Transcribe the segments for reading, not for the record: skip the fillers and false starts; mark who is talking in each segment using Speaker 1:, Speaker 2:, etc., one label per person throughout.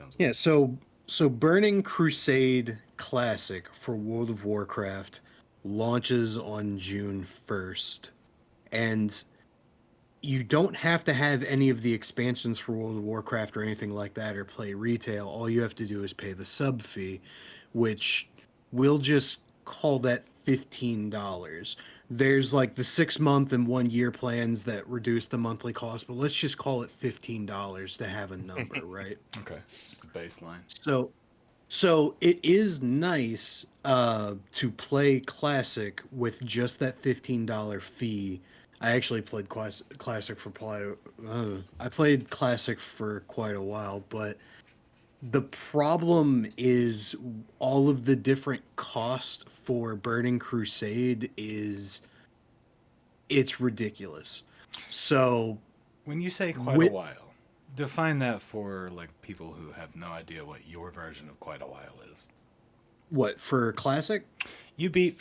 Speaker 1: sounds
Speaker 2: Yeah,
Speaker 1: about
Speaker 2: so Burning Crusade Classic for World of Warcraft launches on June 1st. And you don't have to have any of the expansions for World of Warcraft or anything like that or play retail. All you have to do is pay the sub fee, which we'll just call that $15. There's like the 6 month and 1 year plans that reduce the monthly cost, but let's just call it $15 to have a number, right?
Speaker 1: it. Okay, just the baseline.
Speaker 2: So so it is nice to play classic with just that $15 fee. I actually played classic for I played classic for quite a while, but the problem is all of the different cost for Burning Crusade is it's ridiculous. So
Speaker 1: When you say quite a
Speaker 2: with
Speaker 1: while, define that for like people who have no idea what your version of quite a while is.
Speaker 2: what for classic?
Speaker 1: You beat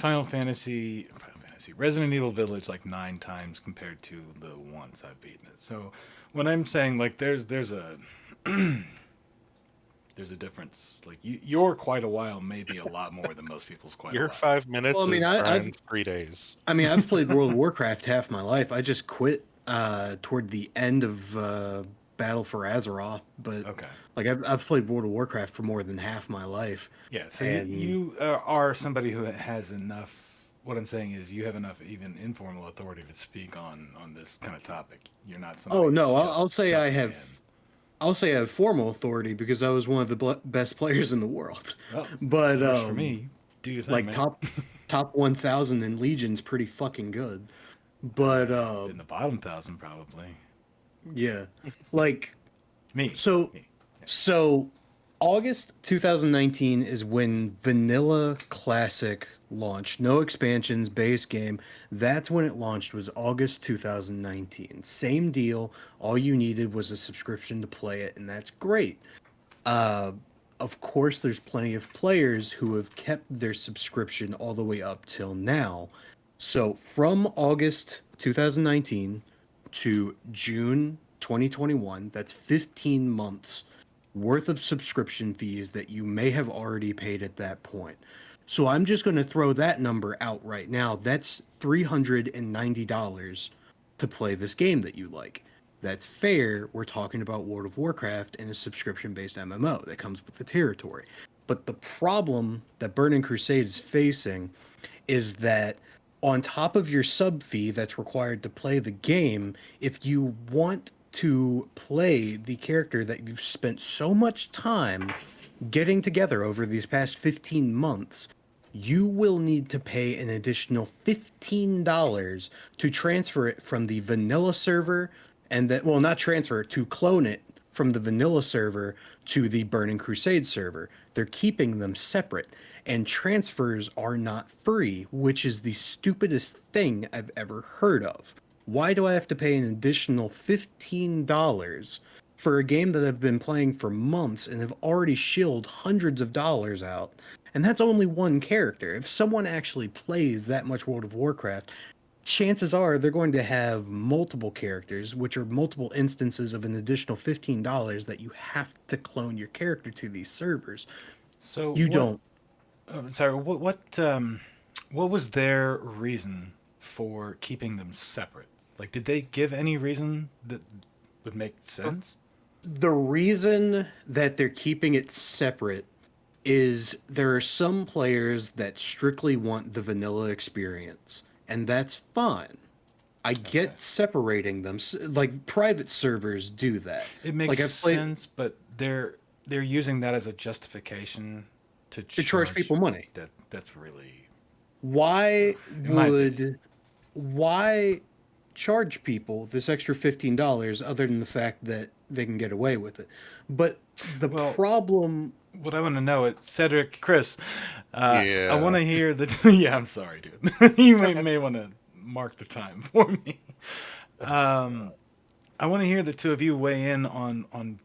Speaker 1: Resident Evil Village like 9 times compared to the once I've beaten it. So when I'm saying like there's a there's a difference. Like your quite a while may be a lot more than most people's quite a
Speaker 3: Your
Speaker 1: while.
Speaker 3: 5 minutes
Speaker 2: Well, I mean,
Speaker 3: is
Speaker 2: I've
Speaker 3: Brian's 3 days.
Speaker 2: I've played World of Warcraft half my life. I just quit toward the end of Battle for Azeroth, but
Speaker 1: Okay.
Speaker 2: like I've played World of Warcraft for more than half my life,
Speaker 1: Yeah. So
Speaker 2: and
Speaker 1: you are somebody who has enough. What I'm saying is you have enough even informal authority to speak on this kind of topic. You're not somebody
Speaker 2: oh
Speaker 1: who's
Speaker 2: no, I'll
Speaker 1: just
Speaker 2: say
Speaker 1: jumping in.
Speaker 2: I'll say I have formal authority because I was one of the best players in the world,
Speaker 1: Well,
Speaker 2: but
Speaker 1: works for me. Do your thing,
Speaker 2: like
Speaker 1: man.
Speaker 2: top 1,000 in Legion's pretty fucking good, but
Speaker 1: In the bottom 1,000, probably.
Speaker 2: yeah, like
Speaker 1: Me.
Speaker 2: so
Speaker 1: Me. Yeah.
Speaker 2: So, August 2019 is when Vanilla Classic launched. No expansions, base game. That's when it launched, was August 2019. Same deal. All you needed was a subscription to play it, and that's great. Uh, of course, there's plenty of players who have kept their subscription all the way up till now. So, from August 2019 to June 2021, that's 15 months worth of subscription fees that you may have already paid at that point. So I'm just going to throw that number out right now. That's $390 to play this game that you like. That's fair. We're talking about World of Warcraft and a subscription based MMO that comes with the territory. But the problem that Burning Crusade is facing is that on top of your sub fee that's required to play the game, if you want to play the character that you've spent so much time getting together over these past 15 months, you will need to pay an additional $15 to transfer it from the vanilla server and that, well, not transfer it, to clone it from the vanilla server to the Burning Crusade server. They're keeping them separate, and transfers are not free, which is the stupidest thing I've ever heard of. Why do I have to pay an additional $15 for a game that I've been playing for months and have already shilled hundreds of dollars out? And that's only one character. If someone actually plays that much World of Warcraft, chances are they're going to have multiple characters, which are multiple instances of an additional $15 that you have to clone your character to these servers.
Speaker 1: So
Speaker 2: You
Speaker 1: what?
Speaker 2: don't.
Speaker 1: Sorry. What was their reason for keeping them separate? Like, did they give any reason that would make sense?
Speaker 2: The reason that they're keeping it separate is there are some players that strictly want the vanilla experience, and that's fine. I
Speaker 1: Okay.
Speaker 2: get separating them. Like private servers do that.
Speaker 1: It makes
Speaker 2: Like I've played
Speaker 1: sense, but they're using that as a justification to
Speaker 2: to charge
Speaker 1: charge.
Speaker 2: people money.
Speaker 1: That's really,
Speaker 2: Why
Speaker 1: in my opinion.
Speaker 2: why charge people this extra $15 other than the fact that they can get away with it? But the
Speaker 1: Well,
Speaker 2: problem
Speaker 1: what I want to know is Cedric, Chris. I want
Speaker 3: Yeah.
Speaker 1: to hear the. Yeah, I'm sorry, dude. You may want to mark the time for me. Um, I want to hear the two of you weigh in on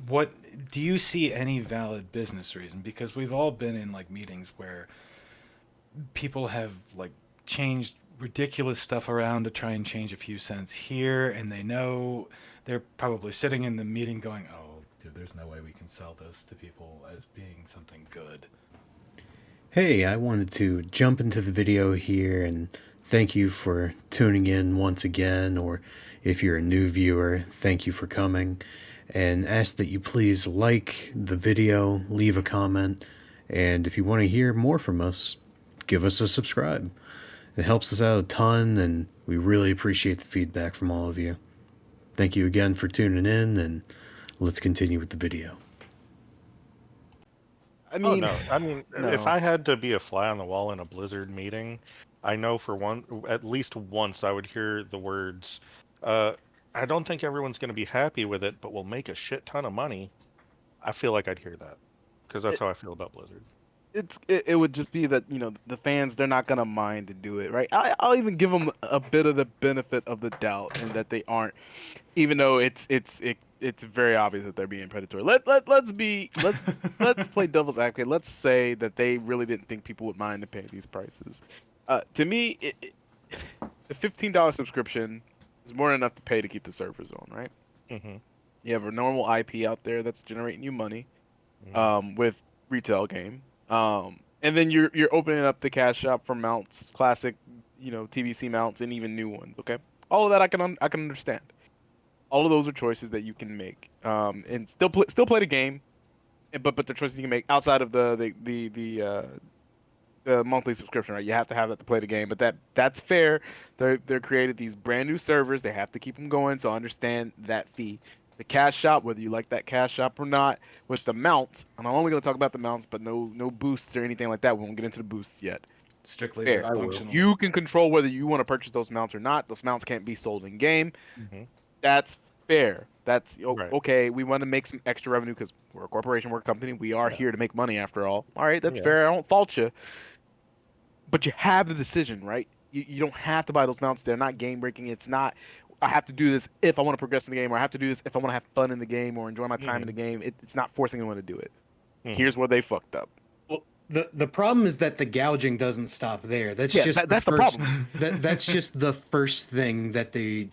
Speaker 1: what do you see any valid business reason? Because we've all been in like meetings where people have like changed ridiculous stuff around to try and change a few cents here, and they know they're probably sitting in the meeting going, "Oh, perspective, there's no way we can sell this to people as being something good.
Speaker 2: Hey, I wanted to jump into the video here and thank you for tuning in once again, or if you're a new viewer, thank you for coming, and ask that you please like the video, leave a comment, and if you want to hear more from us, give us a subscribe. It helps us out a ton, and we really appreciate the feedback from all of you. Thank you again for tuning in, and let's continue with the video.
Speaker 3: I
Speaker 4: Oh
Speaker 3: mean,
Speaker 4: no. I mean, if
Speaker 3: no.
Speaker 4: I had to be a fly on the wall in a Blizzard meeting, I know for one, at least once, I would hear the words, "I don't think everyone's going to be happy with it, but we'll make a shit ton of money." I feel like I'd hear that because that's
Speaker 3: It,
Speaker 4: how I feel about Blizzard.
Speaker 3: it would just be that the fans, they're not gonna mind to do it, right? I'll even give them a bit of the benefit of the doubt in that they aren't, even though it's very obvious that they're being predatory. Let's play devil's advocate. Let's say that they really didn't think people would mind to pay these prices. To me, the $15 subscription is more than enough to pay to keep the servers on, right?
Speaker 4: Mm-hmm.
Speaker 3: You have a normal IP out there that's generating you money,
Speaker 4: Mm-hmm.
Speaker 3: with retail game. And then you're opening up the cash shop for mounts, classic, TBC mounts, and even new ones. Okay, all of that I can understand. All of those are choices that you can make, and still play the game, but the choices you can make outside of the monthly subscription, right? You have to have that to play the game, but that's fair. They're created these brand new servers. They have to keep them going, so I understand that fee. The cash shop, whether you like that cash shop or not, with the mounts, and I'm only going to talk about the mounts, but no boosts or anything like that. We won't get into the boosts yet.
Speaker 1: Strictly
Speaker 3: Fair.
Speaker 1: the functional.
Speaker 3: You can control whether you want to purchase those mounts or not. Those mounts can't be sold in game.
Speaker 4: Mm-hmm.
Speaker 3: That's fair. That's
Speaker 4: Right.
Speaker 3: okay. We want to make some extra revenue because we're a corporation, we're a company. We are
Speaker 4: Yeah.
Speaker 3: here to make money after all. All right, that's
Speaker 4: Yeah.
Speaker 3: fair. I don't fault you. But you have the decision, right? You don't have to buy those mounts. They're not game breaking. It's not, I have to do this if I want to progress in the game, or I have to do this if I want to have fun in the game or enjoy my time in the game. It's not forcing anyone to do it.
Speaker 4: Mhm.
Speaker 3: Here's where they fucked up.
Speaker 2: Well, the problem is that the gouging doesn't stop there. That's
Speaker 3: Yeah,
Speaker 2: just
Speaker 3: that's
Speaker 2: the
Speaker 3: the
Speaker 2: first,
Speaker 3: problem.
Speaker 2: that's just the first thing that they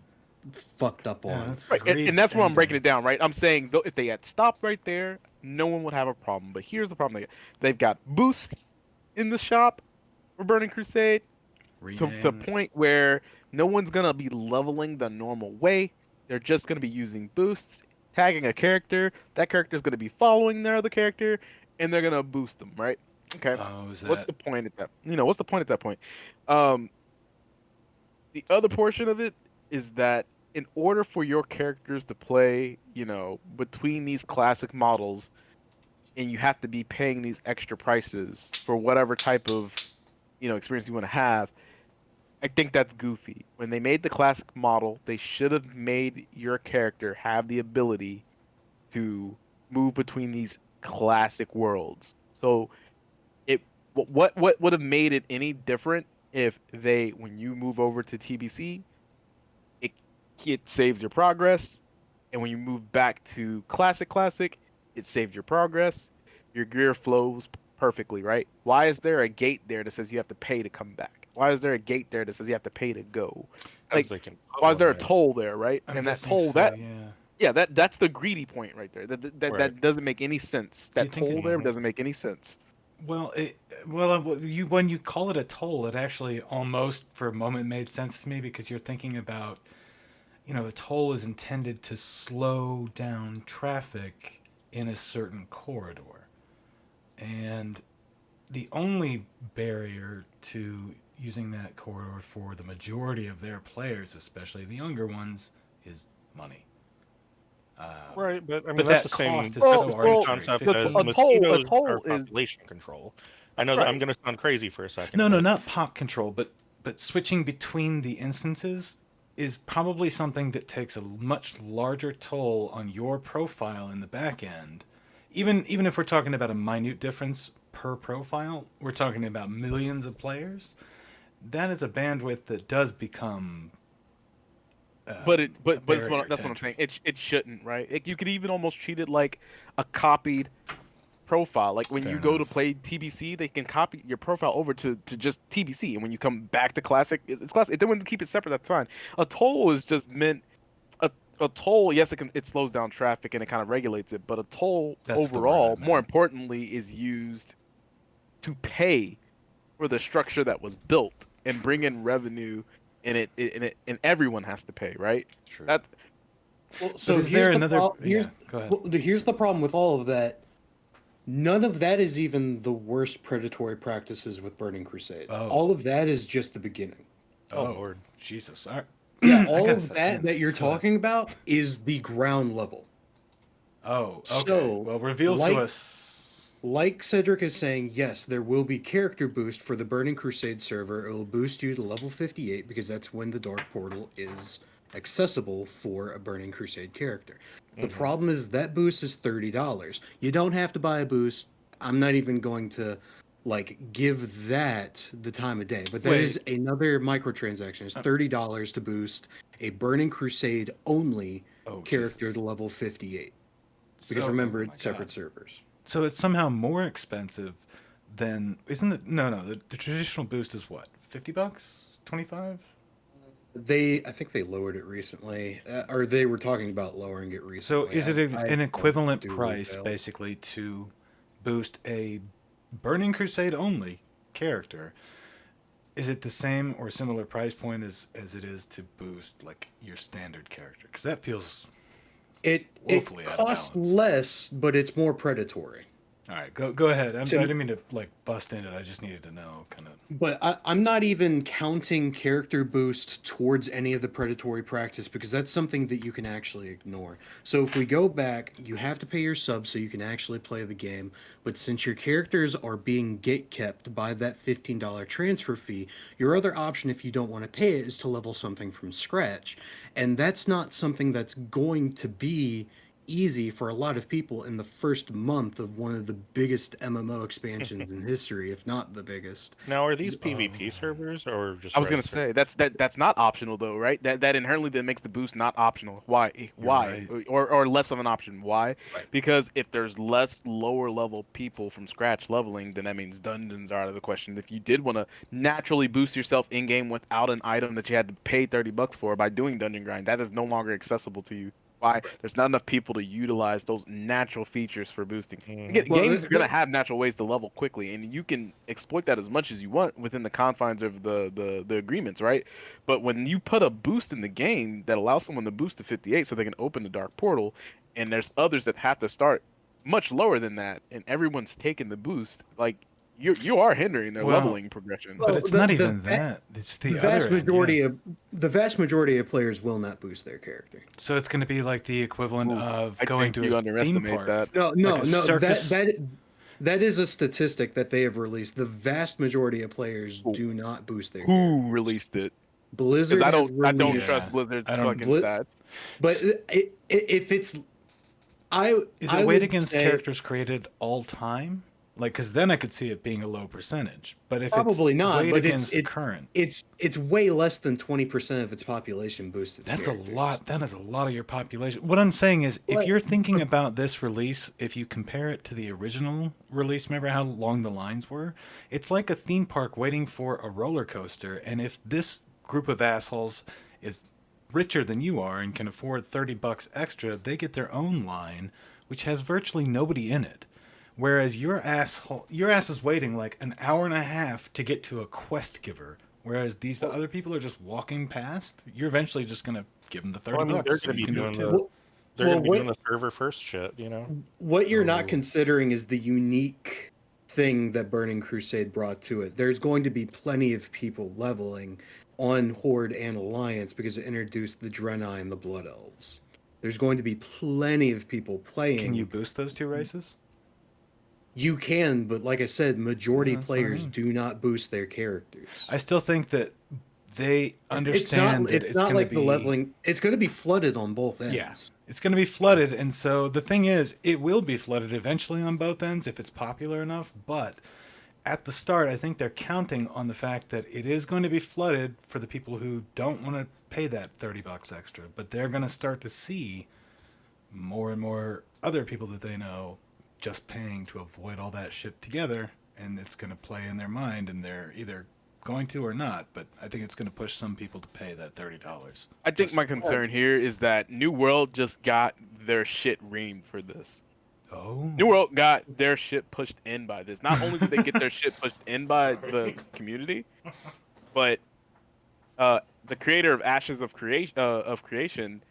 Speaker 2: fucked up
Speaker 1: Yeah,
Speaker 2: on.
Speaker 1: that's
Speaker 3: Right,
Speaker 1: greed
Speaker 3: and that's where I'm breaking
Speaker 1: spending.
Speaker 3: it down, right? I'm saying though, if they had stopped right there, no one would have a problem. But here's the problem: they've got boosts in the shop for Burning Crusade to a
Speaker 1: Renames.
Speaker 3: point where no one's gonna be leveling the normal way. They're just gonna be using boosts, tagging a character. That character's gonna be following their other character, and they're gonna boost them, right? Okay.
Speaker 1: Oh, is
Speaker 3: What's
Speaker 1: that
Speaker 3: the point at that? What's the point at that point? Um, the other portion of it is that in order for your characters to play, between these classic models, and you have to be paying these extra prices for whatever type of, experience you want to have. I think that's goofy. When they made the classic model, they should have made your character have the ability to move between these classic worlds. So it what would have made it any different if when you move over to TBC, it it saves your progress, and when you move back to classic, it saves your progress. Your gear flows perfectly, right? Why is there a gate there that says you have to pay to come back? Why is there a gate there that says you have to pay to go?
Speaker 4: As
Speaker 3: Like,
Speaker 4: they can
Speaker 3: why is
Speaker 4: pull
Speaker 3: there a
Speaker 4: in there.
Speaker 3: toll there, right?
Speaker 1: I'm
Speaker 3: And that
Speaker 1: guessing
Speaker 3: toll,
Speaker 1: so, yeah.
Speaker 3: that's the greedy point right there. That
Speaker 4: Right.
Speaker 3: doesn't make any sense.
Speaker 1: Do you
Speaker 3: That
Speaker 1: think
Speaker 3: toll
Speaker 1: it-
Speaker 3: there doesn't make any sense.
Speaker 1: Well, when you call it a toll, it actually almost for a moment made sense to me because you're thinking about, a toll is intended to slow down traffic in a certain corridor, and the only barrier to using that corridor for the majority of their players, especially the younger ones, is money.
Speaker 4: Right, but I mean
Speaker 1: But
Speaker 4: that's
Speaker 1: that
Speaker 4: the same,
Speaker 1: cost is
Speaker 4: that's
Speaker 1: so
Speaker 4: the same
Speaker 1: arbitrary.
Speaker 4: concept as
Speaker 1: 15.
Speaker 3: A
Speaker 4: mosquitoes are
Speaker 3: toll is
Speaker 4: population control. I know that I'm
Speaker 3: right.
Speaker 4: going to sound crazy for a second,
Speaker 1: No,
Speaker 4: but
Speaker 1: not pop control, but switching between the instances is probably something that takes a much larger toll on your profile in the back end. Even if we're talking about a minute difference per profile, we're talking about millions of players. That is a bandwidth that does become
Speaker 3: But
Speaker 1: a
Speaker 3: it's
Speaker 1: barrier
Speaker 3: that's
Speaker 1: to
Speaker 3: what I'm saying.
Speaker 1: entry.
Speaker 3: It shouldn't, right? You could even almost treat it like a copied profile. Like when
Speaker 1: Fair
Speaker 3: you go to
Speaker 1: enough.
Speaker 3: play TBC, they can copy your profile over to just TBC, and when you come back to Classic, it's Classic. If they want to keep it separate, that's fine. A toll is just meant. a toll, yes, it slows down traffic and it kind of regulates it, but a toll
Speaker 1: That's the word I
Speaker 3: overall, more
Speaker 1: meant.
Speaker 3: importantly, is used to pay for the structure that was built and bring in revenue, and everyone has to pay, right?
Speaker 1: True.
Speaker 3: That
Speaker 2: Well, so
Speaker 1: is there
Speaker 2: here's the
Speaker 1: another?
Speaker 2: here's
Speaker 1: Yeah, go ahead.
Speaker 2: well, here's the problem with all of that. None of that is even the worst predatory practices with Burning Crusade.
Speaker 1: Oh.
Speaker 2: All of that is just the beginning.
Speaker 4: Oh, Lord.
Speaker 1: Jesus! All right.
Speaker 2: Yeah,
Speaker 1: I
Speaker 2: all
Speaker 1: gotta
Speaker 2: of
Speaker 1: stop
Speaker 2: that
Speaker 1: saying
Speaker 2: that you're
Speaker 1: Go ahead.
Speaker 2: talking about is the ground level.
Speaker 1: Oh, okay.
Speaker 2: So,
Speaker 1: Well, reveal
Speaker 2: like-
Speaker 1: to us.
Speaker 2: Like Cedric is saying, yes, there will be character boost for the Burning Crusade server. It will boost you to level 58 because that's when the Dark Portal is accessible for a Burning Crusade character. The problem is that boost is $30. You don't have to buy a boost. I'm not even going to give that the time of day, but that is another microtransaction. It's $30 to boost a Burning Crusade only character
Speaker 1: Jesus.
Speaker 2: to level 58. Because
Speaker 1: So-
Speaker 2: remember,
Speaker 1: oh my
Speaker 2: it's separate
Speaker 1: God.
Speaker 2: servers.
Speaker 1: So it's somehow more expensive than isn't it? No, the traditional boost is what? $50? 25?
Speaker 2: I think they lowered it recently, or they were talking about lowering it
Speaker 1: So
Speaker 2: recently.
Speaker 1: is it
Speaker 2: I
Speaker 1: an
Speaker 2: don't
Speaker 1: equivalent
Speaker 2: do
Speaker 1: price
Speaker 2: retail.
Speaker 1: basically to boost a Burning Crusade only character? Is it the same or similar price point as it is to boost like your standard character? Because that feels
Speaker 2: It
Speaker 1: woefully out of
Speaker 2: costs
Speaker 1: balance.
Speaker 2: less, but it's more predatory.
Speaker 1: All right. Go ahead. I
Speaker 2: To-
Speaker 1: didn't mean to like bust in it. I just needed to know kind of.
Speaker 2: But I'm not even counting character boost towards any of the predatory practice because that's something that you can actually ignore. So if we go back, you have to pay your sub so you can actually play the game. But since your characters are being gate-kept by that $15 transfer fee, your other option if you don't want to pay it is to level something from scratch. And that's not something that's going to be easy for a lot of people in the first month of one of the biggest MMO expansions in history, if not the biggest.
Speaker 4: Now, are these PvP servers or just?
Speaker 3: I was gonna
Speaker 4: Red
Speaker 3: say that's not optional though, right? That inherently that makes the boost not optional. Why? Why?
Speaker 1: right.
Speaker 3: Or less of an option. Why?
Speaker 2: Right.
Speaker 3: Because if there's less lower level people from scratch leveling, then that means dungeons are out of the question. If you did want to naturally boost yourself in game without an item that you had to pay $30 for by doing dungeon grind, that is no longer accessible to you. Why? There's not enough people to utilize those natural features for boosting. Again,
Speaker 2: Well,
Speaker 3: games are gonna have natural ways to level quickly, and you can exploit that as much as you want within the confines of the agreements, right? But when you put a boost in the game that allows someone to boost to 58 so they can open the Dark Portal, and there's others that have to start much lower than that, and everyone's taking the boost, like you are hindering their
Speaker 1: Well,
Speaker 3: leveling progression.
Speaker 1: But
Speaker 2: Well,
Speaker 1: it's
Speaker 2: the-
Speaker 1: not
Speaker 2: the
Speaker 1: even
Speaker 2: va-
Speaker 1: that. It's the
Speaker 2: The vast
Speaker 1: other end,
Speaker 2: majority
Speaker 1: yeah.
Speaker 2: of the vast majority of players will not boost their character.
Speaker 1: So it's going to be like the equivalent
Speaker 3: Ooh,
Speaker 1: of
Speaker 3: I
Speaker 1: going
Speaker 3: think
Speaker 1: to
Speaker 3: you
Speaker 1: a theme
Speaker 3: underestimate
Speaker 1: park.
Speaker 3: that.
Speaker 2: No,
Speaker 1: Like a circus.
Speaker 2: that is a statistic that they have released. The vast majority of players
Speaker 3: Ooh.
Speaker 2: do not boost their
Speaker 3: Who
Speaker 2: character.
Speaker 3: released it?
Speaker 2: Blizzard
Speaker 3: Because
Speaker 2: has
Speaker 3: I don't
Speaker 2: released-
Speaker 3: trust
Speaker 1: Yeah,
Speaker 3: Blizzard's
Speaker 1: I don't-
Speaker 3: fucking stats.
Speaker 2: But if it's,
Speaker 1: Is
Speaker 2: I
Speaker 1: it weighed
Speaker 2: would
Speaker 1: against
Speaker 2: say-
Speaker 1: characters created all time? Like, because then I could see it being a low percentage. But if
Speaker 2: Probably
Speaker 1: it's
Speaker 2: not,
Speaker 1: weighed
Speaker 2: but
Speaker 1: against
Speaker 2: it's
Speaker 1: current,
Speaker 2: it's way less than 20% of its population boosts its
Speaker 1: that's
Speaker 2: characters.
Speaker 1: a lot. That is a lot of your population. What I'm saying is, if
Speaker 2: But-
Speaker 1: you're thinking about this release, if you compare it to the original release, remember how long the lines were? It's like a theme park waiting for a roller coaster. And if this group of assholes is richer than you are and can afford $30 extra, they get their own line, which has virtually nobody in it. Whereas your ass is waiting like an hour and a half to get to a quest giver. Whereas these other people are just walking past. You're eventually just gonna give them the $30.
Speaker 4: Well, I mean, they're
Speaker 1: so
Speaker 4: going to
Speaker 1: you
Speaker 4: be
Speaker 1: can do
Speaker 4: doing
Speaker 1: it
Speaker 4: the
Speaker 1: too.
Speaker 4: they're
Speaker 2: Well,
Speaker 4: going to be
Speaker 2: what-
Speaker 4: doing the server first shit, you know.
Speaker 2: What you're not
Speaker 1: Oh.
Speaker 2: considering is the unique thing that Burning Crusade brought to it. There's going to be plenty of people leveling on Horde and Alliance because it introduced the Draenei and the Blood Elves. There's going to be plenty of people playing.
Speaker 1: Can you boost those two races?
Speaker 2: You can, but like I said, majority
Speaker 1: Yeah, that's what I
Speaker 2: players
Speaker 1: mean.
Speaker 2: do not boost their characters.
Speaker 1: I still think that they understand that
Speaker 2: it's
Speaker 1: it's
Speaker 2: not
Speaker 1: going
Speaker 2: like
Speaker 1: to
Speaker 2: the
Speaker 1: be
Speaker 2: leveling. It's going to be flooded on both ends.
Speaker 1: Yeah, it's going to be flooded, and so the thing is, it will be flooded eventually on both ends if it's popular enough. But at the start, I think they're counting on the fact that it is going to be flooded for the people who don't want to pay that $30 extra. But they're going to start to see more and more other people that they know just paying to avoid all that shit together, and it's going to play in their mind, and they're either going to or not, but I think it's going to push some people to pay that $30.
Speaker 3: I think my concern here is that New World just got their shit reamed for this.
Speaker 1: Oh.
Speaker 3: New World got their shit pushed in by this. Not only did they get their shit pushed in by the community, but the creator of Ashes of Creation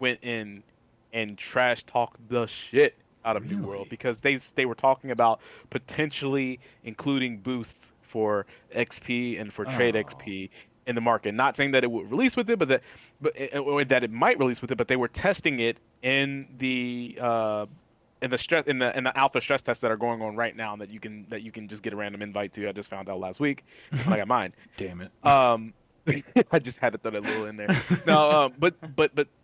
Speaker 3: went in and trash talked the shit out of New World
Speaker 1: Really?
Speaker 3: because they were talking about potentially including boosts for XP and for trade
Speaker 1: Oh.
Speaker 3: XP in the market. Not saying that it would release with it, or that it might release with it, but they were testing it in the alpha stress tests that are going on right now that you can just get a random invite to. I just found out last week when I got mine.
Speaker 1: Damn it.
Speaker 3: I just had to throw that little in there. No, but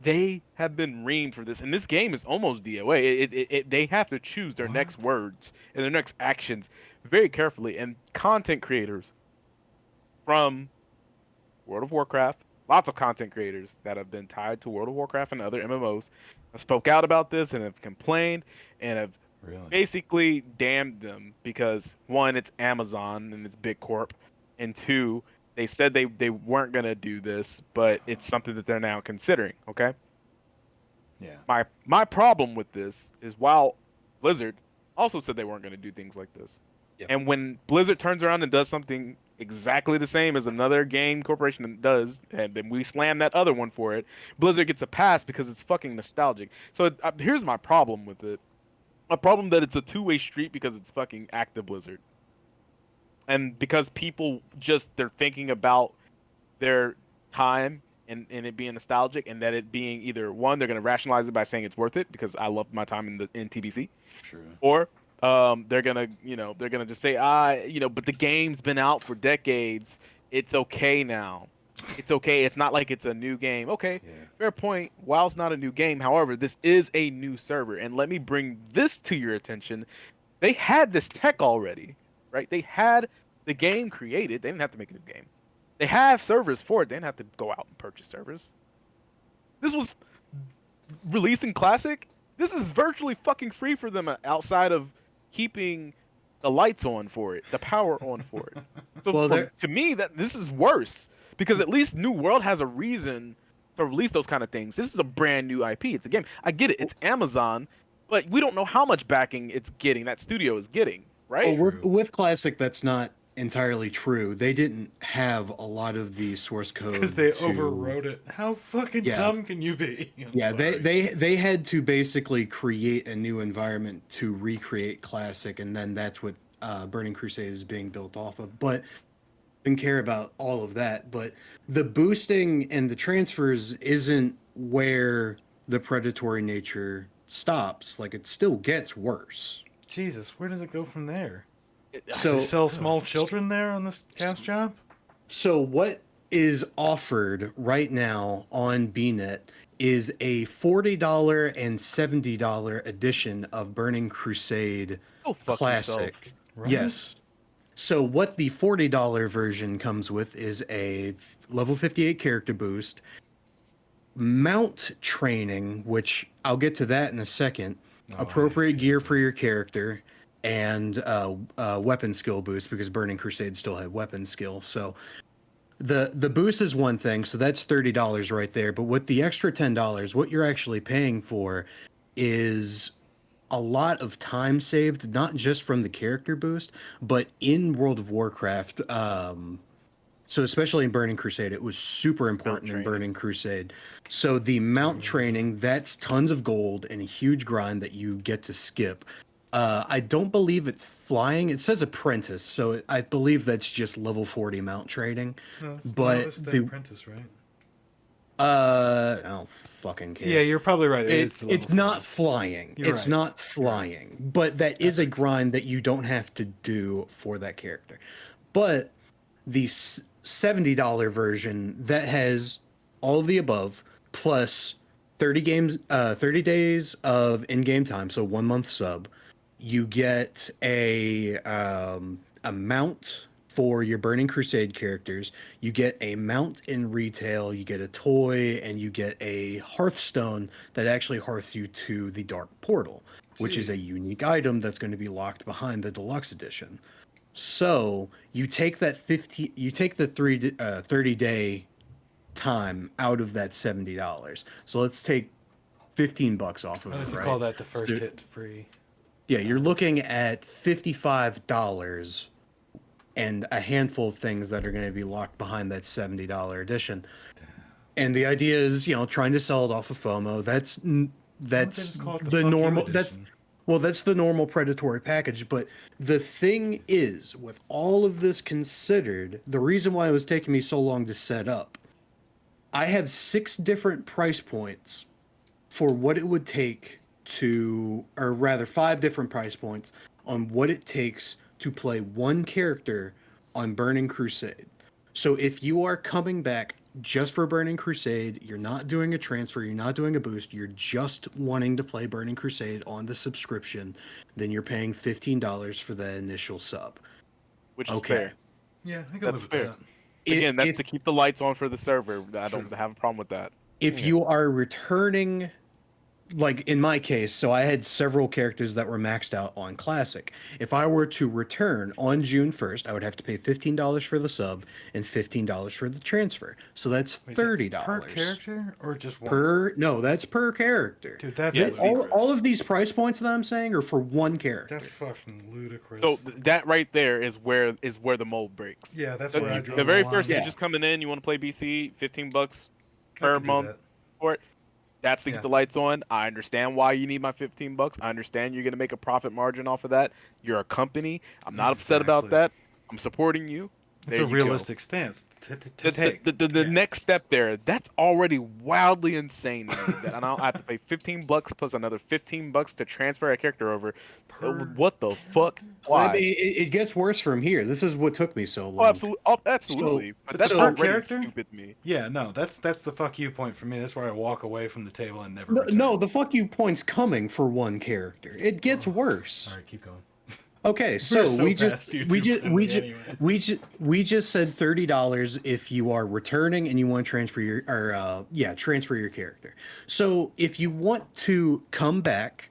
Speaker 3: they have been reamed for this, and this game is almost DOA. They have to choose their next words and their next actions very carefully. And content creators from World of Warcraft, lots of content creators that have been tied to World of Warcraft and other MMOs, have spoke out about this and have complained and have basically damned them because one, it's Amazon and it's big corp, and two, they said they weren't gonna do this, but it's something that they're now considering. Okay.
Speaker 1: Yeah.
Speaker 3: My problem with this is while Blizzard also said they weren't gonna do things like this, and when Blizzard turns around and does something exactly the same as another game corporation does, and then we slam that other one for it, Blizzard gets a pass because it's fucking nostalgic. So here's my problem with it. A problem that it's a two-way street because it's fucking Active Blizzard. And because people they're thinking about their time and it being nostalgic, and that it being either one, they're going to rationalize it by saying it's worth it because I loved my time in TBC.
Speaker 1: True.
Speaker 3: Or they're gonna just say, but the game's been out for decades. It's okay now. It's okay. It's not like it's a new game. Okay, fair point. While it's not a new game, however, this is a new server. And let me bring this to your attention. They had this tech already, right? They had the game created. They didn't have to make a new game. They have servers for it. They didn't have to go out and purchase servers. This was releasing Classic. This is virtually fucking free for them outside of keeping the lights on for it, the power on for it. So to me, that this is worse because at least New World has a reason to release those kind of things. This is a brand new IP. It's a game. I get it. It's Amazon, but we don't know how much backing it's getting. That studio is getting, right?
Speaker 2: Well, with Classic, that's not entirely true. They didn't have a lot of the source code
Speaker 1: because they overwrote it. How fucking dumb can you be?
Speaker 2: They had to basically create a new environment to recreate Classic, and then that's what Burning Crusade is being built off of. But I didn't care about all of that. But the boosting and the transfers isn't where the predatory nature stops. Like, it still gets worse.
Speaker 1: Jesus, where does it go from there?
Speaker 2: So
Speaker 1: they sell small children there on this cast job?
Speaker 2: So what is offered right now on BNet is a $40 and $70 edition of Burning Crusade Classic.
Speaker 1: Right?
Speaker 2: Yes. So what the $40 version comes with is a level 58 character boost, mount training, which I'll get to that in a second, appropriate gear for your character, and weapon skill boost because Burning Crusade still had weapon skill. So the boost is one thing, so that's $30 right there. But with the extra $10, what you're actually paying for is a lot of time saved, not just from the character boost, but in World of Warcraft. So especially in Burning Crusade, it was super important in Burning Crusade. So the mount training, that's tons of gold and a huge grind that you get to skip. I don't believe it's flying. It says apprentice, so I believe that's just level 40 mount training.
Speaker 1: No,
Speaker 2: but
Speaker 1: it's the apprentice, right?
Speaker 2: I don't fucking care.
Speaker 1: Yeah, you're probably right.
Speaker 2: It's not flying. It's not flying. But that is a grind that you don't have to do for that character. But the $70 version that has all of the above plus 30 days of in-game time, so 1 month sub. You get a mount for your Burning Crusade characters. You get a mount in retail. You get a toy, and you get a Hearthstone that actually hearths you to the Dark Portal, which is a unique item that's going to be locked behind the deluxe edition. So you take that 50, you take the 30-day time out of that $70. So let's take $15 off of
Speaker 1: What
Speaker 2: it,
Speaker 1: if you
Speaker 2: right?
Speaker 1: call that the first
Speaker 2: So-
Speaker 1: hit free?
Speaker 2: Yeah, you're looking at $55 and a handful of things that are going to be locked behind that $70 edition. And the idea is, trying to sell it off of FOMO. That's
Speaker 1: Why don't they
Speaker 2: that's
Speaker 1: just call it
Speaker 2: the
Speaker 1: fuck you
Speaker 2: normal. That's
Speaker 1: edition?
Speaker 2: well, that's the normal predatory package. But the thing is, with all of this considered, the reason why it was taking me so long to set up, I have 6 different price points for what it would take to, or rather 5 different price points on what it takes to play one character on Burning Crusade. So if you are coming back just for Burning Crusade, you're not doing a transfer, you're not doing a boost, you're just wanting to play Burning Crusade on the subscription, then you're paying $15 for the initial sub.
Speaker 3: which is
Speaker 2: Okay.
Speaker 3: fair.
Speaker 1: Yeah, I can
Speaker 3: That's
Speaker 1: live with
Speaker 3: fair.
Speaker 1: that.
Speaker 3: Again, that's
Speaker 2: If,
Speaker 3: to keep the lights on for the server. I
Speaker 1: True.
Speaker 3: don't have a problem with that.
Speaker 2: if you are returning, like in my case, so I had several characters that were maxed out on Classic. If I were to return on June 1st, I would have to pay $15 for the sub and $15 for the transfer. So that's
Speaker 1: Wait, is that
Speaker 2: $30
Speaker 1: per character or just once?
Speaker 2: No, that's per character.
Speaker 1: Dude, that's
Speaker 3: Yeah,
Speaker 1: ludicrous.
Speaker 2: all of these price points that I'm saying are for one character.
Speaker 1: That's fucking ludicrous.
Speaker 3: So that right there is where the mold breaks.
Speaker 1: yeah, that's
Speaker 3: The,
Speaker 1: where I draw
Speaker 3: the very
Speaker 1: line.
Speaker 3: first
Speaker 2: Yeah.
Speaker 3: you're just coming in, you want to play BC, $15
Speaker 1: I
Speaker 3: per
Speaker 1: could do
Speaker 3: month
Speaker 1: that.
Speaker 3: for it. That's to
Speaker 1: Yeah.
Speaker 3: get the lights on. I understand why you need my $15. I understand you're gonna make a profit margin off of that. You're a company. I'm not upset about
Speaker 1: Exactly.
Speaker 3: that. I'm supporting you.
Speaker 1: It's
Speaker 3: There
Speaker 1: a
Speaker 3: you go.
Speaker 1: realistic stance to
Speaker 3: The,
Speaker 1: take.
Speaker 3: the
Speaker 1: Yeah.
Speaker 3: next step there, that's already wildly insane to me. That I now have to pay $15 plus another $15 to transfer a character over.
Speaker 1: Per
Speaker 3: What the fuck? Why?
Speaker 2: It gets worse from here. This is what took me so long.
Speaker 3: Oh, absolutely, absolutely. But that's
Speaker 2: so-
Speaker 3: already
Speaker 1: character?
Speaker 3: stupid to me.
Speaker 1: Yeah, no, that's the fuck you point for me. That's where I walk away from the table and never
Speaker 2: No,
Speaker 1: return.
Speaker 2: no, the fuck you point's coming for one character. It gets worse.
Speaker 1: All right, keep going.
Speaker 2: Okay, so,
Speaker 1: so
Speaker 2: we
Speaker 1: past
Speaker 2: just
Speaker 1: YouTube
Speaker 2: we just
Speaker 1: friendly anyway.
Speaker 2: we just said $30 if you are returning and you want to transfer your transfer your character. So if you want to come back,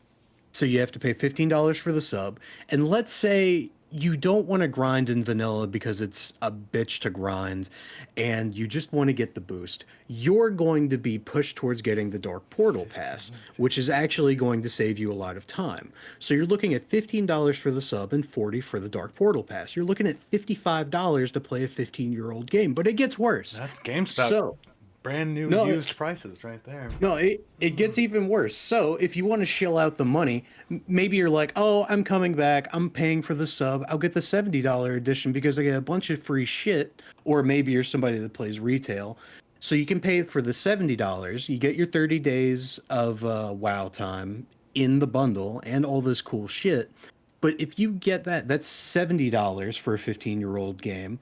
Speaker 2: so you have to pay $15 for the sub, and let's say you don't want to grind in vanilla because it's a bitch to grind and you just want to get the boost, you're going to be pushed towards getting the Dark Portal Pass, which is actually going to save you a lot of time. So you're looking at $15 for the sub and $40 for the Dark Portal Pass. You're looking at $55 to play a 15-year-old game, but it gets worse.
Speaker 1: That's GameStop.
Speaker 2: So
Speaker 1: Brand new
Speaker 2: No,
Speaker 1: used prices right there.
Speaker 2: no, it gets even worse. So if you want to shill out the money, maybe you're like, oh, I'm coming back. I'm paying for the sub. I'll get the $70 edition because I get a bunch of free shit. Or maybe you're somebody that plays retail. So you can pay for the $70. You get your 30 days of WoW time in the bundle and all this cool shit. But if you get that, that's $70 for a 15-year-old game.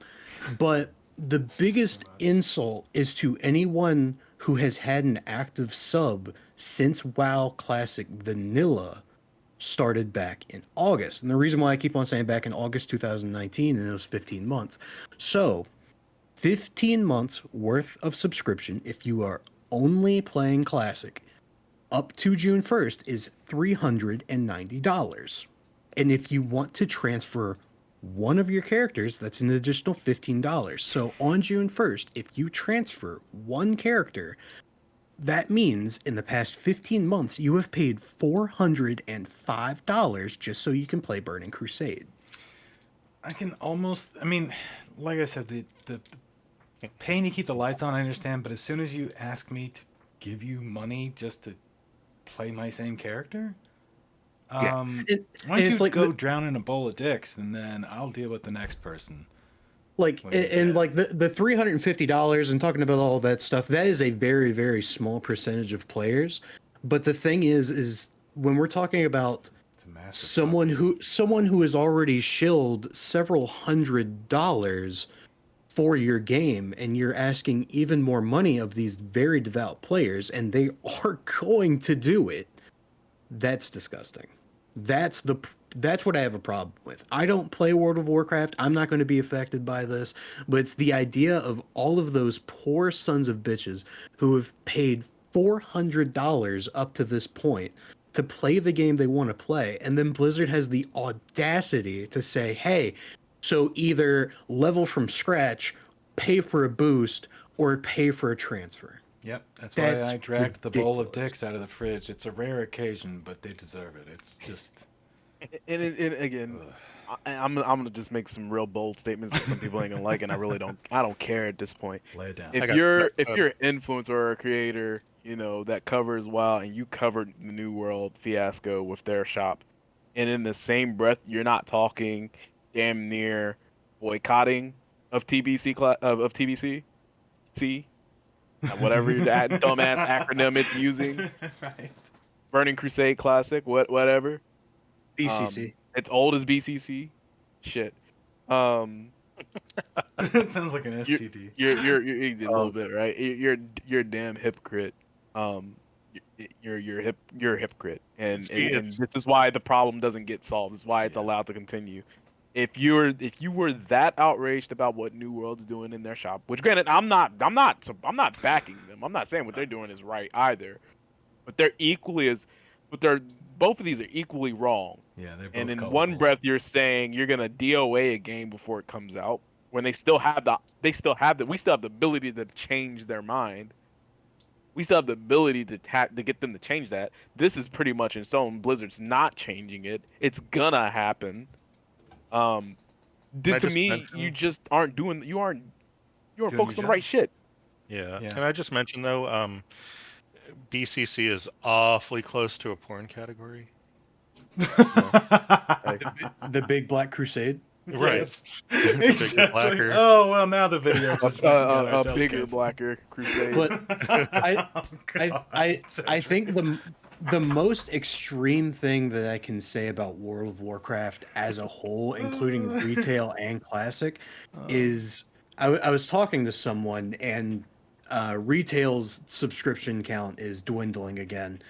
Speaker 2: But the biggest insult is to anyone who has had an active sub since WoW Classic Vanilla started back in August. And the reason why I keep on saying back in August 2019, and it was 15 months. So 15 months worth of subscription if you are only playing Classic up to June 1st is $390. And if you want to transfer one of your characters, that's an additional $15. So on June 1st, if you transfer one character, that means in the past 15 months, you have paid $405 just so you can play Burning Crusade.
Speaker 1: I can almost. I mean, like I said, the paying to keep the lights on, I understand. But as soon as you ask me to give you money just to play my same character,
Speaker 2: Yeah.
Speaker 1: why
Speaker 2: And
Speaker 1: don't
Speaker 2: it's
Speaker 1: you
Speaker 2: like
Speaker 1: go
Speaker 2: the-
Speaker 1: drown in a bowl of dicks and then I'll deal with the next person.
Speaker 2: Like,
Speaker 1: What is
Speaker 2: and
Speaker 1: that?
Speaker 2: like the $350 and talking about all that stuff, that is a very, very small percentage of players. But the thing is when we're talking about
Speaker 1: It's a massive
Speaker 2: someone who has already shilled several $100s for your game, and you're asking even more money of these very devout players, and they are going to do it, that's disgusting. That's what I have a problem with. I don't play World of Warcraft. I'm not going to be affected by this, but it's the idea of all of those poor sons of bitches who have paid $400 up to this point to play the game they want to play, and then Blizzard has the audacity to say, "Hey, So either level from scratch, pay for a boost, or pay for a transfer.
Speaker 1: Yep, that's why
Speaker 2: That's
Speaker 1: I dragged the bowl of
Speaker 2: ridiculous.
Speaker 1: dicks out of the fridge. It's a rare occasion, but they deserve it. It's just.
Speaker 3: And again,
Speaker 1: Ugh.
Speaker 3: I'm gonna just make some real bold statements that some people ain't gonna like, and I don't care at this point.
Speaker 1: Lay it down.
Speaker 3: If
Speaker 4: I got
Speaker 3: you're an influencer or a creator, that covers WoW, and you covered the New World fiasco with their shop, and in the same breath, you're not talking damn near boycotting of TBC, see, whatever that dumbass acronym it's using,
Speaker 1: Right.
Speaker 3: Burning Crusade Classic, whatever.
Speaker 2: BCC.
Speaker 3: It's old as BCC. Shit. Um,
Speaker 1: It sounds like an
Speaker 3: you're
Speaker 1: STD.
Speaker 3: you're a little bit right. You're a damn hypocrite. You're a hypocrite, and this is why the problem doesn't get solved. This is why it's
Speaker 1: Yeah.
Speaker 3: allowed to continue. If you were that outraged about what New World's doing in their shop, which granted I'm not backing them. I'm not saying what they're doing is right either, but they're both of these are equally wrong.
Speaker 1: Yeah, they're both
Speaker 3: And in
Speaker 1: gullible.
Speaker 3: one breath, you're saying you're gonna DOA a game before it comes out, when we still have the ability to change their mind. We still have the ability to get them to change that. This is pretty much in stone. Blizzard's not changing it. It's gonna happen.
Speaker 4: Can I
Speaker 3: To
Speaker 4: just
Speaker 3: me,
Speaker 4: mention-
Speaker 3: you just aren't
Speaker 1: Doing
Speaker 3: focused on
Speaker 1: your
Speaker 3: the right shit.
Speaker 4: Yeah.
Speaker 1: Yeah.
Speaker 4: Can I just mention though, BCC is awfully close to a porn category.
Speaker 2: The Big Black Crusade.
Speaker 4: Right.
Speaker 1: Yes.
Speaker 4: Bigger,
Speaker 1: Exactly.
Speaker 4: blacker.
Speaker 1: Oh well, now the video just went and got
Speaker 3: A
Speaker 1: ourselves
Speaker 3: bigger,
Speaker 1: canceled.
Speaker 3: blacker Crusade.
Speaker 2: But I,
Speaker 1: Oh,
Speaker 2: I,
Speaker 1: God.
Speaker 2: I think the most extreme thing that I can say about World of Warcraft as a whole, including retail and classic, is I was talking to someone, and retail's subscription count is dwindling again,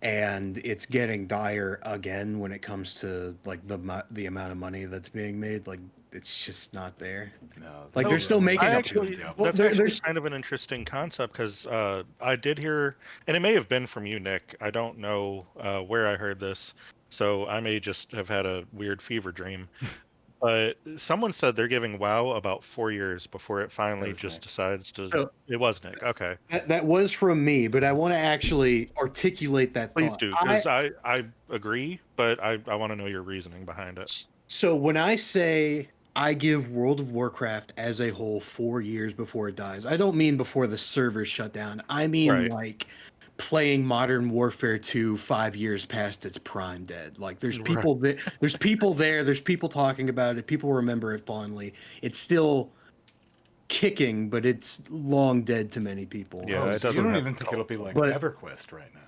Speaker 2: and it's getting dire again when it comes to like the amount of money that's being made. Like it's just not there.
Speaker 1: No,
Speaker 2: Like, they're still making
Speaker 4: I
Speaker 2: up
Speaker 4: actually,
Speaker 2: to it.
Speaker 4: that's
Speaker 2: There-
Speaker 4: actually
Speaker 2: there's-
Speaker 4: kind of an interesting concept because I did hear, and it may have been from you, Nick. I don't know where I heard this, so I may just have had a weird fever dream. But someone said they're giving WoW about 4 years before it finally
Speaker 1: was
Speaker 4: just
Speaker 1: Nick.
Speaker 4: decides to.
Speaker 2: So-
Speaker 4: It was Nick. Okay,
Speaker 2: That was from me, but I want to actually articulate that
Speaker 4: please
Speaker 2: thought.
Speaker 4: do because I agree, but I want to know your reasoning behind it.
Speaker 2: So when I say I give World of Warcraft as a whole 4 years before it dies, I don't mean before the servers shut down. I mean
Speaker 4: Right.
Speaker 2: like playing Modern Warfare 2 5 years past its prime dead. Like there's
Speaker 4: Right.
Speaker 2: people that there's people there, there's people talking about it, people remember it fondly. It's still kicking, but it's long dead to many people.
Speaker 4: Yeah,
Speaker 1: Oh,
Speaker 4: it
Speaker 1: so you
Speaker 4: doesn't
Speaker 1: don't
Speaker 4: have
Speaker 1: even
Speaker 4: to
Speaker 1: think it'll be like
Speaker 2: But-
Speaker 1: EverQuest right now.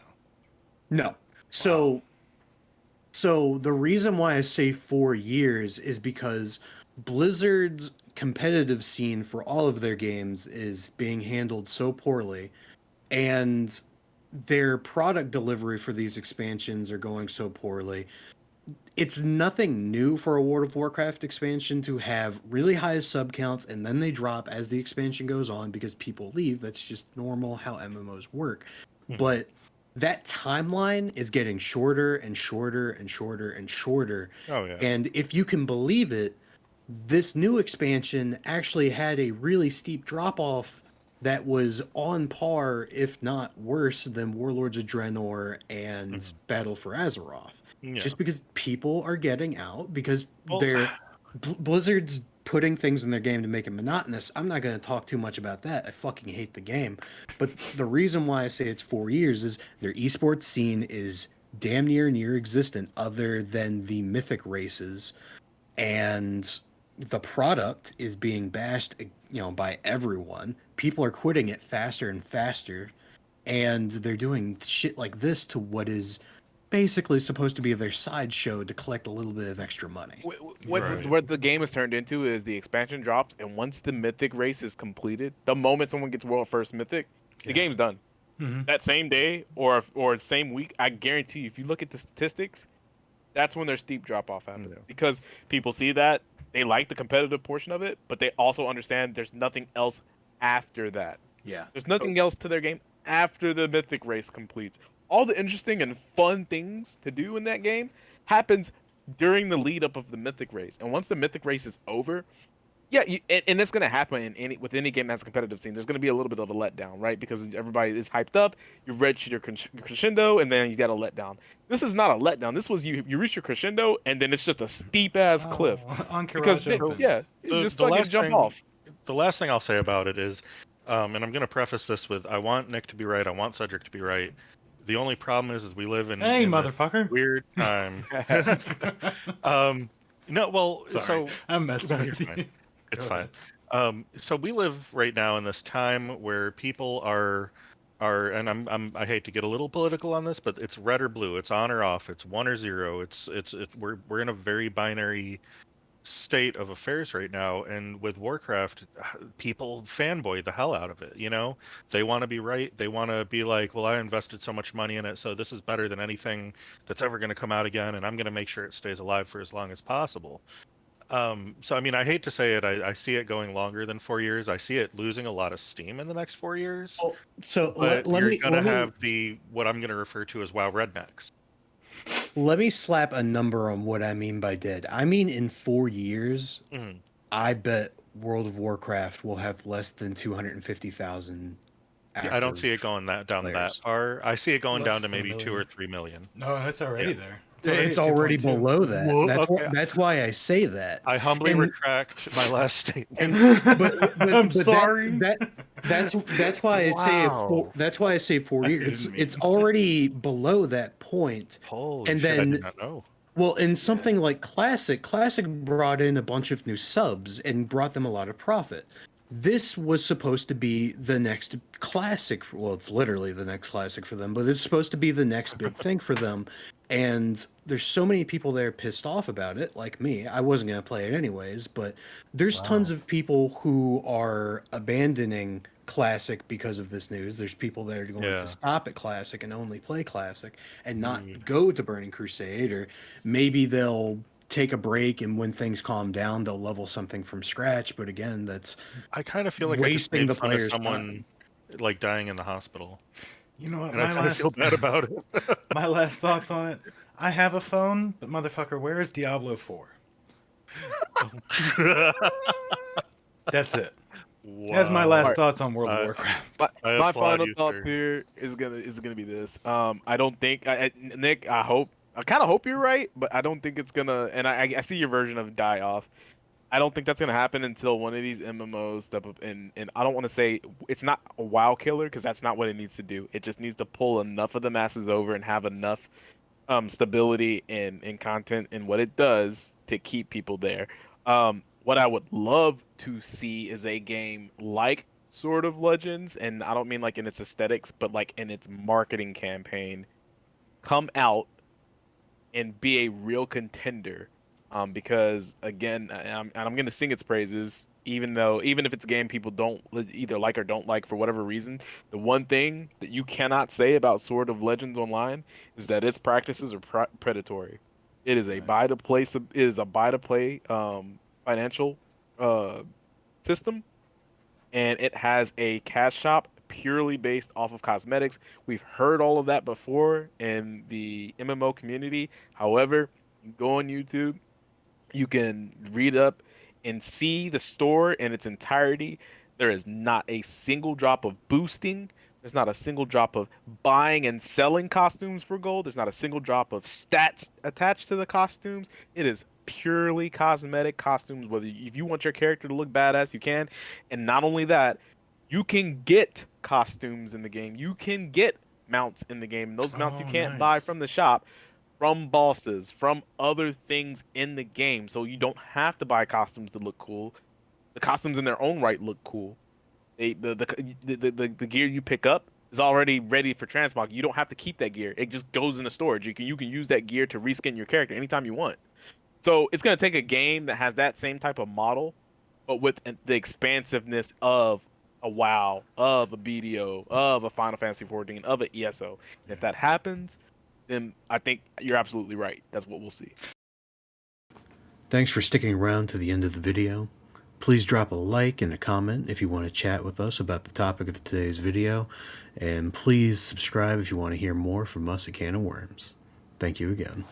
Speaker 2: No. So the reason why I say 4 years is because Blizzard's competitive scene for all of their games is being handled so poorly, and their product delivery for these expansions are going so poorly. It's nothing new for a World of Warcraft expansion to have really high sub counts and then they drop as the expansion goes on because people leave. That's just normal how MMOs work.
Speaker 4: Mhm.
Speaker 2: But that timeline is getting shorter and shorter and shorter and shorter.
Speaker 4: Oh yeah.
Speaker 2: And if you can believe it, this new expansion actually had a really steep drop off that was on par, if not worse, than Warlords of Draenor and
Speaker 4: Mhm.
Speaker 2: Battle for Azeroth.
Speaker 4: Yeah.
Speaker 2: Just because people are getting out because
Speaker 3: Well-
Speaker 2: they're Blizzard's putting things in their game to make it monotonous. I'm not going to talk too much about that. I fucking hate the game. But the reason why I say it's 4 years is their esports scene is damn near existent other than the mythic races, and the product is being bashed, by everyone. People are quitting it faster and faster, and they're doing shit like this to what is basically supposed to be their sideshow to collect a little bit of extra money.
Speaker 1: Right.
Speaker 3: What the game has turned into is the expansion drops, and once the mythic race is completed, the moment someone gets world first mythic, the
Speaker 1: Yeah.
Speaker 3: game's done.
Speaker 1: Mhm.
Speaker 3: That same day or same week, I guarantee you, if you look at the statistics, that's when their steep drop off happens.
Speaker 4: Yeah.
Speaker 3: Because people see that, they like the competitive portion of it, but they also understand there's nothing else after that.
Speaker 1: Yeah.
Speaker 3: There's nothing else to their game after the mythic race completes. All the interesting and fun things to do in that game happens during the lead up of the Mythic race, and once the Mythic race is over, yeah, and it's gonna happen with any game that's competitive scene. There's gonna be a little bit of a letdown, right? Because everybody is hyped up. You've reached your crescendo, and then you got a letdown. This is not a letdown. This was you reach your crescendo, and then it's just a steep ass cliff.
Speaker 1: On
Speaker 3: Because
Speaker 1: Curios opens.
Speaker 3: yeah, you just fucking jump off.
Speaker 4: The last thing I'll say about it is, and I'm going to preface this with, I want Nick to be right. I want Cedric to be right. The only problem is we live in,
Speaker 1: Hey,
Speaker 4: in a
Speaker 1: motherfucker.
Speaker 4: weird time. No, well,
Speaker 1: Sorry,
Speaker 4: so
Speaker 1: I'm messing
Speaker 4: no,
Speaker 1: with
Speaker 4: you're
Speaker 1: you.
Speaker 4: fine. It's
Speaker 1: Go
Speaker 4: fine.
Speaker 1: ahead.
Speaker 4: So we live right now in this time where people are, and I hate to get a little political on this, but it's red or blue. It's on or off. It's 1 or 0. We're in a very binary state of affairs right now, and with Warcraft, people fanboy the hell out of it. You know, they want to be right. They want to be like, well, I invested so much money in it, so this is better than anything that's ever going to come out again, and I'm going to make sure it stays alive for as long as possible. So I mean, I hate to say it, I see it going longer than 4 years. I see it losing a lot of steam in the next 4 years.
Speaker 2: Oh, so
Speaker 4: But
Speaker 2: let
Speaker 4: you're
Speaker 2: me
Speaker 4: gonna have what I'm gonna refer to as WoW rednecks.
Speaker 2: let me slap a number on what I mean by dead. I mean, in 4 years,
Speaker 4: Mhm.
Speaker 2: I bet World of Warcraft will have less than 250,000
Speaker 4: Yeah, I don't see it going down that
Speaker 2: players.
Speaker 4: far. I see it going
Speaker 1: Less
Speaker 4: down to
Speaker 1: than a
Speaker 4: maybe 2
Speaker 1: million.
Speaker 4: or 3 million.
Speaker 1: No, it's already
Speaker 4: Yeah.
Speaker 1: there.
Speaker 2: It's
Speaker 1: at
Speaker 2: already
Speaker 1: 2.2.
Speaker 2: below that.
Speaker 4: Whoa,
Speaker 2: That's
Speaker 4: okay.
Speaker 2: that's why I say that.
Speaker 4: I humbly
Speaker 2: And-
Speaker 4: retract my last statement.
Speaker 1: I'm sorry.
Speaker 2: That's why I say
Speaker 4: Wow.
Speaker 2: that's why I say 4
Speaker 1: I
Speaker 2: years.
Speaker 1: didn't
Speaker 2: It's
Speaker 1: mean-
Speaker 2: already below that point.
Speaker 4: Holy
Speaker 2: And
Speaker 4: shit! I
Speaker 2: then-
Speaker 4: did not know.
Speaker 2: Well, in something like Classic brought in a bunch of new subs and brought them a lot of profit. This was supposed to be the next Classic. Well, it's literally the next Classic for them, but it's supposed to be the next big thing for them. And there's so many people there pissed off about it, like me. I wasn't going to play it anyways, but there's tons of people who are abandoning Classic because of this news. There's people that are going
Speaker 4: Yeah.
Speaker 2: to stop at Classic and only play Classic and not
Speaker 4: Mm.
Speaker 2: go to Burning Crusade, or maybe they'll take a break and when things calm down, they'll level something from scratch. But again, that's
Speaker 4: I kind of feel like I just
Speaker 2: wasting
Speaker 4: made
Speaker 2: the
Speaker 4: fun of
Speaker 2: player's
Speaker 4: someone like dying in the hospital,
Speaker 1: You know what?
Speaker 4: and I kind of feel bad about it.
Speaker 1: My last thoughts on it. I have a phone, but motherfucker, where is Diablo 4? That's it. That's my last
Speaker 3: Alright.
Speaker 1: thoughts on World of Warcraft.
Speaker 4: I
Speaker 3: My
Speaker 4: applaud
Speaker 3: final
Speaker 4: you,
Speaker 3: thoughts
Speaker 4: sir.
Speaker 3: here is gonna be this. I don't think Nick. I kind of hope you're right, but I don't think it's gonna. And I see your version of die off. I don't think that's gonna happen until one of these MMOs step up. And I don't want to say it's not a WoW killer, because that's not what it needs to do. It just needs to pull enough of the masses over and have enough stability in content and what it does to keep people there. What I would love to see is a game like Sword of Legends, and I don't mean like in its aesthetics, but like in its marketing campaign, come out and be a real contender. Because again, I'm going to sing its praises, even if it's a game people don't either like or don't like for whatever reason. The one thing that you cannot say about Sword of Legends Online is that its practices are predatory. It is a buy to play financial system, and it has a cash shop purely based off of cosmetics. We've heard all of that before in the MMO community. However, you go on YouTube, you can read up and see the store in its entirety. There is not a single drop of boosting. There's not a single drop of buying and selling costumes for gold. There's not a single drop of stats attached to the costumes. It is purely cosmetic costumes. If you want your character to look badass, you can. And not only that, you can get costumes in the game. You can get mounts in the game. Those mounts you can't buy
Speaker 1: nice.
Speaker 3: from the shop, from bosses, from other things in the game. So you don't have to buy costumes to look cool. The costumes in their own right look cool. The gear you pick up is already ready for transmog. You don't have to keep that gear. It just goes into storage. You can use that gear to reskin your character anytime you want. So it's gonna take a game that has that same type of model, but with the expansiveness of a WoW, of a BDO, of a Final Fantasy 14, of an ESO. And if that happens, then I think you're absolutely right. That's what we'll see.
Speaker 2: Thanks for sticking around to the end of the video. Please drop a like and a comment if you want to chat with us about the topic of today's video, and please subscribe if you want to hear more from us at Can of Worms. Thank you again.